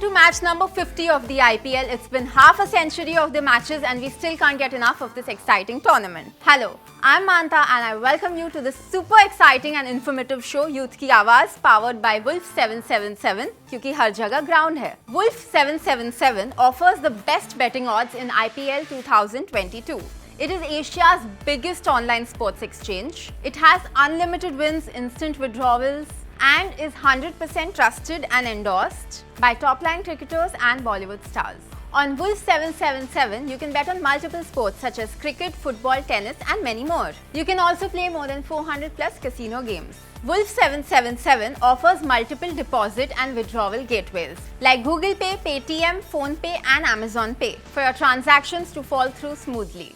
into match number 50 of the IPL. It's been half a century of the matches and we still can't get enough of this exciting tournament. Hello, I'm Manta and I welcome you to this super exciting and informative show Youth Ki Awaaz, powered by Wolf 777 क्योंकि हर जगह ground है. Wolf 777 offers the best betting odds in IPL 2022. It is Asia's biggest online sports exchange. It has unlimited wins, instant withdrawals, and is 100% trusted and endorsed by top-line cricketers and Bollywood stars. On Wolf 777, you can bet on multiple sports such as cricket, football, tennis, and many more. You can also play more than 400 plus casino games. Wolf 777 offers multiple deposit and withdrawal gateways like Google Pay, Paytm, PhonePe, and Amazon Pay for your transactions to fall through smoothly.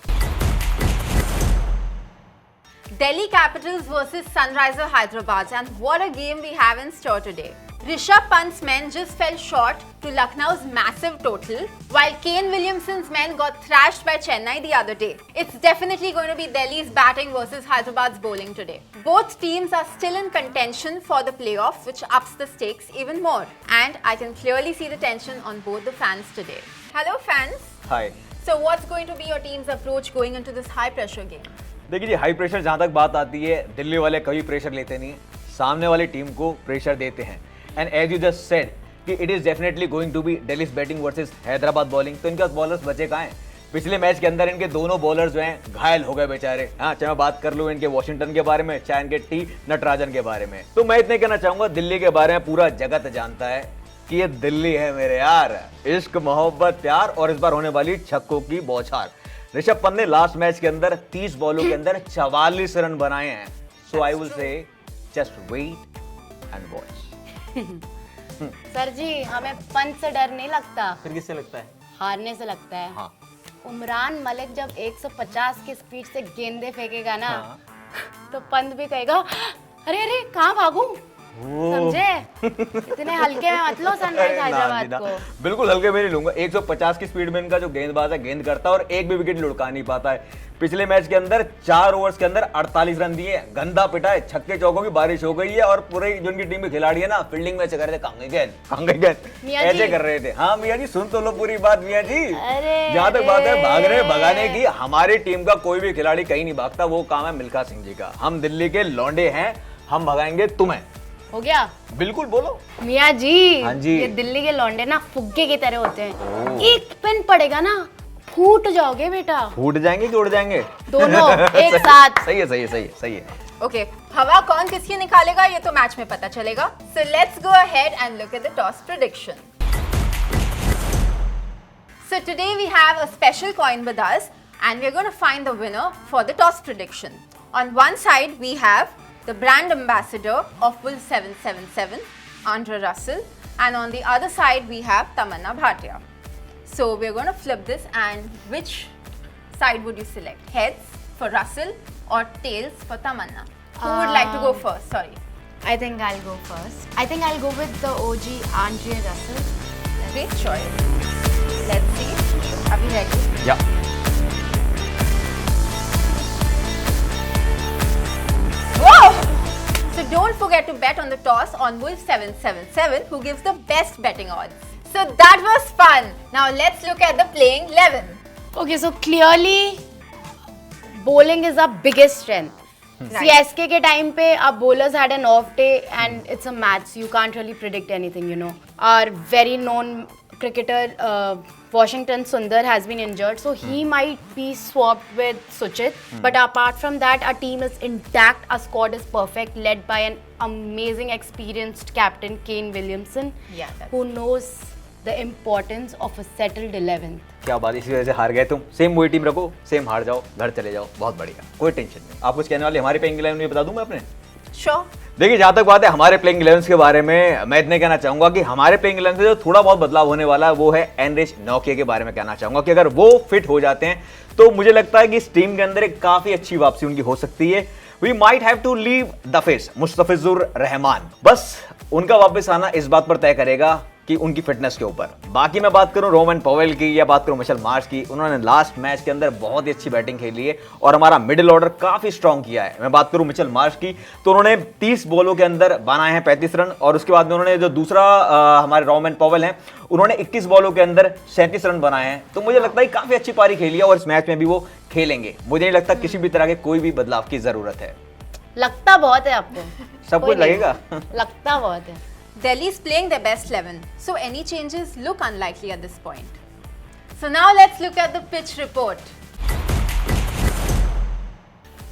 Delhi Capitals versus Sunrisers Hyderabad, and what a game we have in store today. Rishabh Pant's men just fell short to Lucknow's massive total, while Kane Williamson's men got thrashed by Chennai the other day. It's definitely going to be Delhi's batting versus Hyderabad's bowling today. Both teams are still in contention for the playoff, which ups the stakes even more. And I can clearly see the tension on both the fans today. Hello fans. Hi. So what's going to be your team's approach going into this high pressure game? देखिए जी, high pressure जहाँ तक बात आती है, दिल्ली वाले कभी pressure लेते नहीं, सामने वाली टीम को प्रेशर देते हैं. And as you just said कि it is definitely going to be Delhi's batting versus Hyderabad bowling. तो इनके बॉलर्स बचे कहाँ हैं? पिछले मैच के अंदर इनके दोनों बॉलर्स जो हैं घायल हो गए बेचारे. हाँ, चाहे मैं बात कर लूँ इनके वॉशिंगटन के बारे में, चाहे इनके टी नटराजन के बारे में. तो मैं इतने कहना चाहूंगा, दिल्ली के बारे में पूरा जगत जानता है कि ये दिल्ली है मेरे यार. इश्क, मोहब्बत, प्यार और इस बार होने वाली छक्कों की बौछार. ऋषभ पंत ने लास्ट मैच के अंदर 30 बॉलों के अंदर 44 रन बनाए हैं. So I will say just wait and watch. Sir जी, हमें पंत से डर नहीं लगता. फिर किससे लगता है? हारने से लगता है. हाँ. उमरान मलिक जब 150 की स्पीड से गेंदे फेंकेगा ना, हाँ. तो पंत भी कहेगा अरे अरे कहाँ भागूं. समझे? इतने हल्के में मत लो सनराइज हैदराबाद को. बिल्कुल हल्के में नहीं लूंगा. 150 की स्पीड में इनका जो गेंदबाज है गेंद करता है और एक भी विकेट लुढ़का नहीं पाता है. पिछले मैच के अंदर 4 ओवर्स के अंदर 48 रन दिए, गंदा पिटा है, छक्के चौकों की बारिश हो गई है. और पूरे जो इनकी टीम के खिलाड़ी है ना, फील्डिंग में कर रहे थे, कहाँ गए ऐसे कर रहे थे. हाँ मियां जी, सुन तो लो पूरी बात मियां जी. जहां तक बात है भाग रहे भगाने की, हमारी टीम का कोई भी खिलाड़ी कहीं नहीं भागता. वो काम है मिल्खा सिंह जी का. हम दिल्ली के लौंडे हैं, हम भगाएंगे तुम्हें. हो गया? बिल्कुल बोलो मियाँ जी. हाँ जी. ये दिल्ली के लौंडे ना फुग्गे की तरह होते हैं. एक पिन पड़ेगा ना, फूट जाओगे बेटा. फूट जाएंगे कि उड़ जाएंगे? दोनों एक साथ. सही है. Okay, हवा कौन किसकी निकालेगा ये तो मैच में पता चलेगा. So let's go ahead and look at the toss prediction. So today we have a special coin with us and we're going to find the winner for the toss prediction. On one side we have the brand ambassador of Wolf 777, Andre Russell, and on the other side we have Tamanna Bhatia. So we're going to flip this, and which side would you select? Heads for Russell or tails for Tamanna? Who would like to go first? Sorry. I think I'll go first. I think I'll go with the OG Andre Russell. Great choice. Let's see. Are we ready? Yeah. Whoa! So don't forget to bet on the toss on Wolf 777, who gives the best betting odds. So that was fun. Now let's look at the playing 11. Okay, so clearly bowling is our biggest strength. Right. CSK के time पे अब bowlers had an off day and it's a match. You can't really predict anything, you know. Our very known cricketer Washington Sundar has been injured, so he might be swapped with Suchit. But apart from that, our team is intact. Our squad is perfect, led by an amazing, experienced captain Kane Williamson, who knows the importance of a settled 11th. क्या बात, इसी वजह से हार गए तुम. Same वही team रखो, सेम हार जाओ, घर चले जाओ. बहुत बढ़िया, कोई टेंशन नहीं. आप कुछ कहने वाले हमारे प्लेइंग 11 में बता दूं मैं अपने? Sure. देखिए, जहाँ तक बात है हमारे प्लेइंग 11 के बारे में, मैं इतने कहना चाहूंगा कि हमारे प्लेइंग 11 से जो थोड़ा बहुत बदलाव होने वाला है वो है एनरिच नौकिया के बारे में कहना चाहूंगा कि अगर वो फिट हो जाते हैं तो मुझे लगता है कि इस टीम के अंदर एक काफी अच्छी वापसी उनकी हो सकती है. We might have to leave the face Mustafizur Rahman. बस उनका वापस आना इस बात पर तय करेगा कि उनकी फिटनेस के ऊपर। बाकी मैं बात करूं रोमन पवेल की या बात करूं मिशेल मार्श की, उन्होंने लास्ट मैच के अंदर बहुत ही अच्छी बैटिंग खेली है और हमारा मिडिल ऑर्डर काफी स्ट्रांग किया है। मैं बात करूं मिशेल मार्श की तो उन्होंने 30 बॉलों के अंदर बनाए हैं 35 रन और उसके बाद में उन्होंने जो दूसरा हमारे रोमन पवेल हैं उन्होंने 21 बॉलों के अंदर 37 रन बनाए हैं। तो मुझे लगता है काफी अच्छी पारी खेली है और इस मैच में भी वो खेलेंगे। मुझे नहीं लगता किसी भी तरह के कोई भी बदलाव की जरूरत है। लगता बहुत है आपको, सब कोई कुछ नहीं। लगेगा। लगता बहुत है। Delhi is playing their best 11, so any changes look unlikely at this point. So now let's look at the pitch report.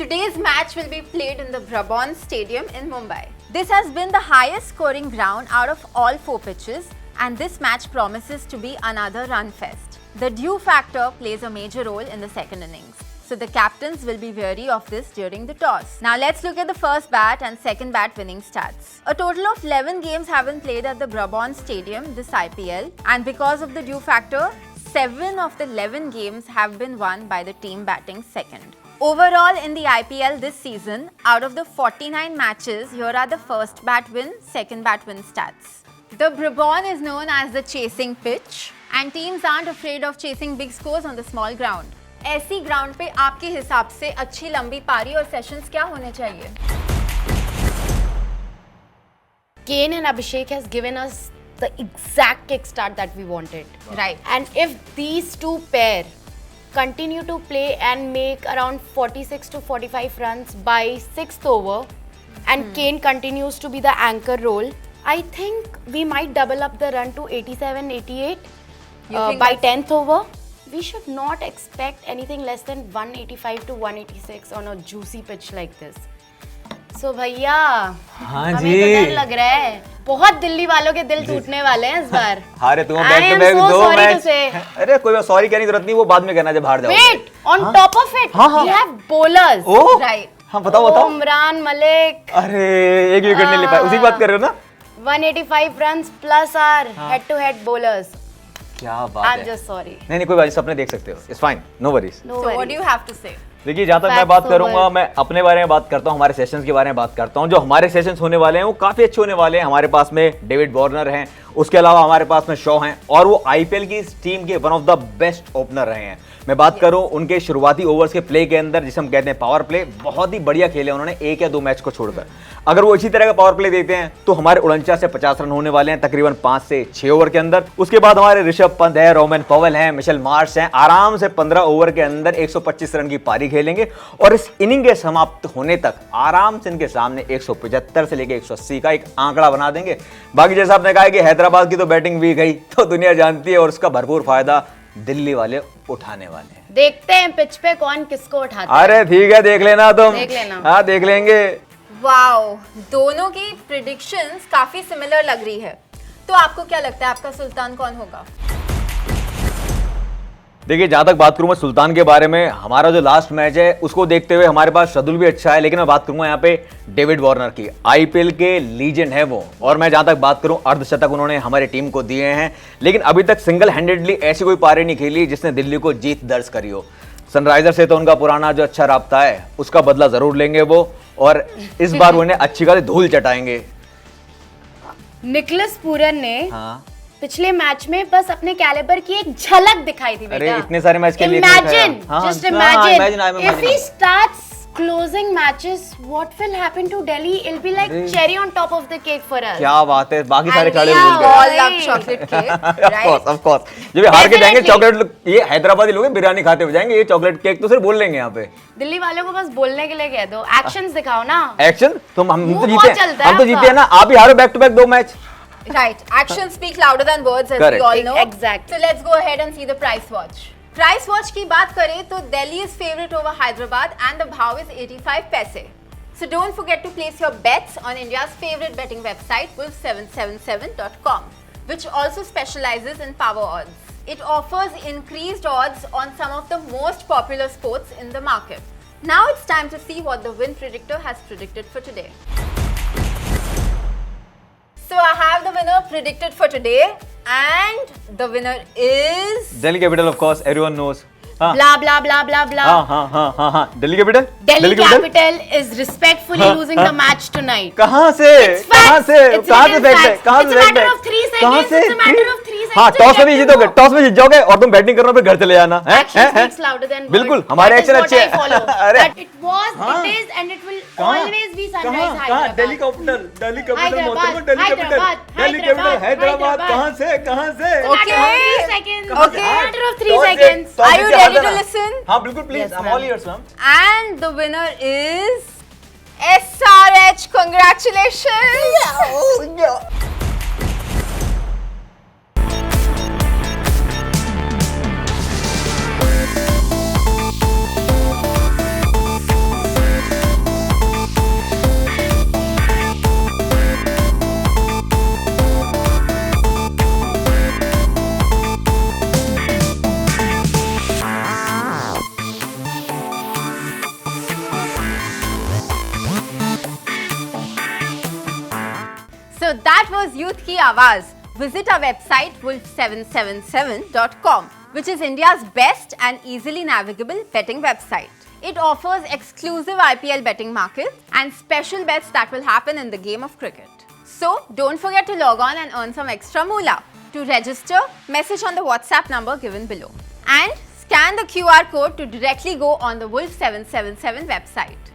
Today's match will be played in the Brabant Stadium in Mumbai. This has been the highest scoring ground out of all 4 pitches, and this match promises to be another run fest. The dew factor plays a major role in the second innings, so the captains will be wary of this during the toss. Now let's look at the first bat and second bat winning stats. A total of 11 games have been played at the Brabant Stadium this IPL, and because of the dew factor, 7 of the 11 games have been won by the team batting second. Overall in the IPL this season, out of the 49 matches, here are the first bat win, second bat win stats. The Brabant is known as the chasing pitch, and teams aren't afraid of chasing big scores on the small ground. ऐसी ground पे आपके हिसाब से अच्छी लंबी पारी और sessions क्या होने चाहिए? Kane and Abhishek has given us the exact kickstart that we wanted. Right. And if these two pair continue to play and make around 46 to 45 runs by 6th over, and Kane continues to be the anchor role, I think we might double up the run to 87, 88 think by that's- 10th over. We should not expect anything less than 185 to 186 on a juicy pitch like this. So भैया, हाँ हमें जी। तो डर लग रहा है। बहुत दिल्ली वालों के दिल टूटने वाले हैं इस बार। हारे तुम I back to am back so 2 sorry to match. say. अरे कोई सॉरी कहने की जरूरत नहीं, वो बाद में कहना जब हार जाओगे। Wait, on top of it, हाँ, हाँ। we have bowlers. O Right. हाँ बताओ बताओ। उमरान मलिक, अरे एक विकेट नहीं ले पाए, उसी की बात कर रहे हो ना? 185 runs plus our head-to-head bowlers. क्या बात I'm है। just sorry. नहीं कोई बात नहीं, सपने देख सकते हो, it's fine, no worries. No So what worries. do you have to say? देखिए जहाँ तक मैं Facts बात over. करूंगा, मैं अपने बारे में बात करता हूँ, हमारे सेशंस के बारे में बात करता हूँ। जो हमारे सेशंस होने वाले हैं वो काफी अच्छे होने वाले हैं। हमारे पास में डेविड वार्नर हैं, उसके अलावा हमारे पास में शॉ हैं और वो आईपीएल की इस टीम के one of the best opener रहे हैं। मैं बात करूं उनके शुरुआती ओवर्स के प्ले के अंदर, जिसे हम कहते हैं पावर प्ले, बहुत ही बढ़िया खेले उन्होंने 1 या 2 मैच को छोड़कर। अगर वो इसी तरह का पावर प्ले देते हैं तो हमारे 49 से 50 रन होने वाले हैं तकरीबन 5 से 6 ओवर के अंदर। उसके बाद हमारे ऋषभ पंत है, रोमन पवेल हैं, मिशेल मार्श हैं, आराम से 15 ओवर के अंदर 125 रन की पारी खेलेंगे और इस इनिंग के समाप्त होने तक आराम से इनके सामने 175 से लेकर 180 का एक आंकड़ा बना देंगे। बाकी जैसा आपने कहा कि हैदराबाद की तो बैटिंग भी गई तो दुनिया जानती है और उसका भरपूर फायदा दिल्ली वाले उठाने वाले हैं। देखते हैं पिच पे कौन किसको उठाता है। अरे ठीक है, देख लेना तुम। देख लेना। हाँ देख लेंगे। वाओ, दोनों की प्रिडिक्शंस काफी सिमिलर लग रही है। तो आपको क्या लगता है आपका सुल्तान कौन होगा? देखिए जहां तक बात करूं मैं सुल्तान के बारे में, हमारा जो लास्ट मैच है उसको देखते हुए हमारे पास शेड्यूल भी अच्छा है, लेकिन मैं बात करूंगा यहाँ पे डेविड वार्नर की। आईपीएल के लीजेंड है वो, और मैं जहां तक बात करूं अर्धशतक उन्होंने हमारी टीम को दिए हैं, लेकिन अभी तक सिंगल हैंडेडली ऐसी कोई पारी नहीं खेली जिसने दिल्ली को जीत दर्ज करी हो। सनराइजर से तो उनका पुराना जो अच्छा राब्ता है उसका बदला जरूर लेंगे वो, और इस बार उन्हें अच्छी खासी धूल चटाएंगे। निकलस पूरन ने हाँ पिछले मैच में बस अपने कैलिबर की एक झलक दिखाई थी बेटा। अरे इतने सारे मैच के लिए Imagine, हाँ, just हाँ, imagine, I'm if he imagining. starts closing matches, what will happen to Delhi? It'll be like अरे। cherry on top of the cake for us. क्या बात है, बाकी सारे And खिलाड़ी we भूल गए। all गए। love chocolate cake, Of right? course, of course. जब ये हार के जाएंगे Definitely. चॉकलेट, ये हैदराबादी लोग हैं, बिरयानी खाते हुए जाएंगे, ये चॉकलेट केक तो सिर्फ बोल लेंगे यहाँ पे। दिल्ली वालों को बस बोलने के लिए कह दो, एक्शंस दिखाओ ना। एक्शन हम मुंह तो बहुत जीते चलता है हम तो आपका। जीते हैं ना, आप ही हारो back to back 2 match. Right. Actions speak louder than words, as we Correct. all know. Exactly. So let's go ahead and see the price watch. Price watch की बात करें तो Delhi is favorite over Hyderabad and the भाव is 85 paise. So don't forget to place your bets on India's favorite betting website, wolf777.com, which also specializes in power odds. It offers increased odds on some of the most popular sports in the market. Now it's time to see what the win predictor has predicted for today. So I have the winner predicted for today, and the winner is Delhi Capital, of course, everyone knows. हाँ। blah blah blah blah blah. हाँ Delhi capital Delhi Capital is respectfully losing the match tonight. कहाँ से It's facts. कहाँ से It's कहाँ से written fact है facts. कहाँ It's से a फैक्ट matter है of 3 कहाँ seconds. से It's a matter of 3 seconds. हाँ to टॉस में भी get to जीतोगे know. टॉस में जीत जाओगे और तुम बैटिंग कर रहे हो फिर घर चले जाना है Action speaks louder than words. बिल्कुल हमारे That is एक्शन what अच्छे I follow. हैं अरे That it was, हाँ। it is, and it will कहाँ? always be Sunrise कहाँ Hyderabad. Delhi capital Delhi capital Hyderabad, मोहतरमा Delhi capital Hyderabad, Delhi capital Hyderabad, Hyderabad Hyderabad. कहाँ से Matter of Okay. 3 seconds. कहाँ से? It's a matter of 3 toss से- seconds. टॉस Are से you क्या ready हाल to है? listen? हाँ बिल्कुल please Yes, I am ma'am. All ears ma'am And the winner is SRH. Congratulations. So that was Youth Ki Awaaz. Visit our website wolf777.com, which is India's best and easily navigable betting website. It offers exclusive IPL betting markets and special bets that will happen in the game of cricket. So don't forget to log on and earn some extra moolah. To register, message on the WhatsApp number given below. And scan the QR code to directly go on the Wolf 777 website.